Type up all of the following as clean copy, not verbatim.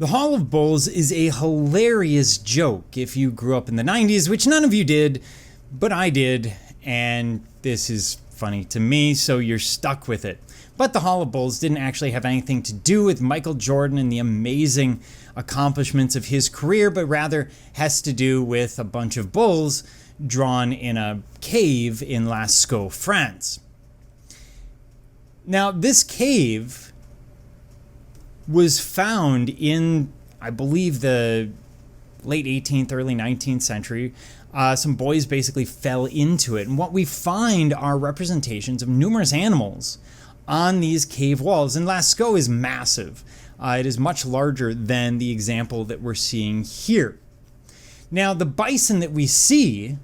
The Hall of Bulls is a hilarious joke if you grew up in the 90s, which none of you did, but I did, and this is funny to me, so you're stuck with it. But the Hall of Bulls didn't actually have anything to do with Michael Jordan and the amazing accomplishments of his career, but rather has to do with a bunch of bulls drawn in a cave in Lascaux, France. Now, this cave was found in, I believe, the late 18th, early 19th century. Some boys basically fell into it. And what we find are representations of numerous animals on these cave walls. And Lascaux is massive. It is much larger than the example that we're seeing here. Now, the bison that we see,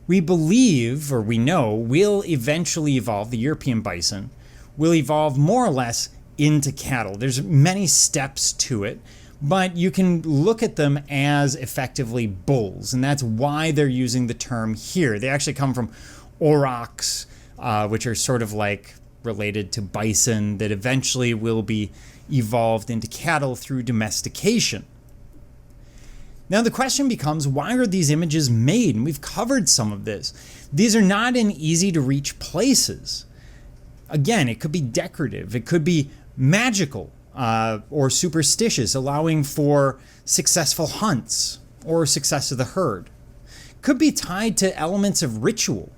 we believe, or we know, will eventually evolve, the European bison, will evolve more or less into cattle. There's many steps to it, but you can look at them as effectively bulls, and that's why they're using the term here. They actually come from aurochs, which are sort of like related to bison, that eventually will be evolved into cattle through domestication. Now the question becomes, why are these images made? And we've covered some of this. These are not in easy to reach places. Again, it could be decorative, it could be magical or superstitious, allowing for successful hunts or success of the herd. Could be tied to elements of ritual.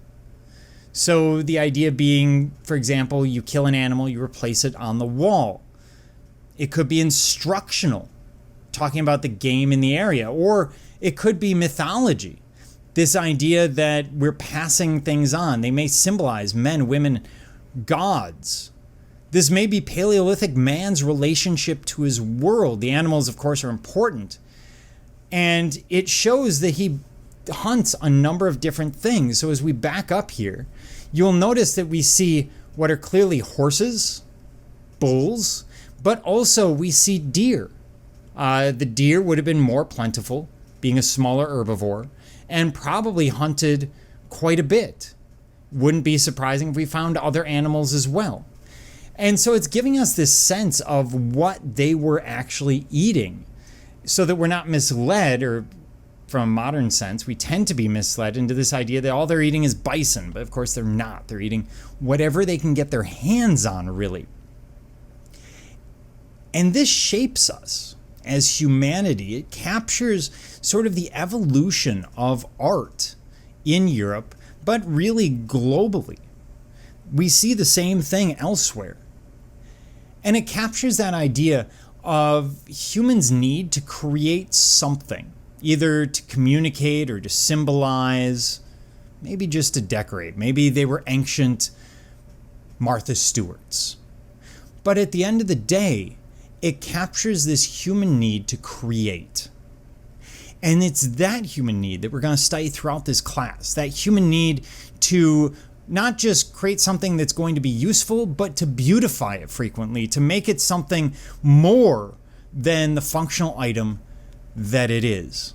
So the idea being, for example, you kill an animal, you replace it on the wall. It could be instructional, talking about the game in the area, or it could be mythology. This idea that we're passing things on. They may symbolize men, women, gods. This may be Paleolithic man's relationship to his world. The animals, of course, are important. And it shows that he hunts a number of different things. So as we back up here, you'll notice that we see what are clearly horses, bulls, but also we see deer. The deer would have been more plentiful, being a smaller herbivore, and probably hunted quite a bit. Wouldn't be surprising if we found other animals as well. And so it's giving us this sense of what they were actually eating, so that we're not misled, or from a modern sense, we tend to be misled into this idea that all they're eating is bison, but of course they're not. They're eating whatever they can get their hands on, really. And this shapes us as humanity. It captures sort of the evolution of art in Europe, but really globally. We see the same thing elsewhere. And it captures that idea of humans' need to create something, either to communicate or to symbolize, maybe just to decorate. Maybe they were ancient Martha Stewarts. But at the end of the day, it captures this human need to create. And it's that human need that we're going to study throughout this class, that human need to not just create something that's going to be useful, but to beautify it frequently, to make it something more than the functional item that it is.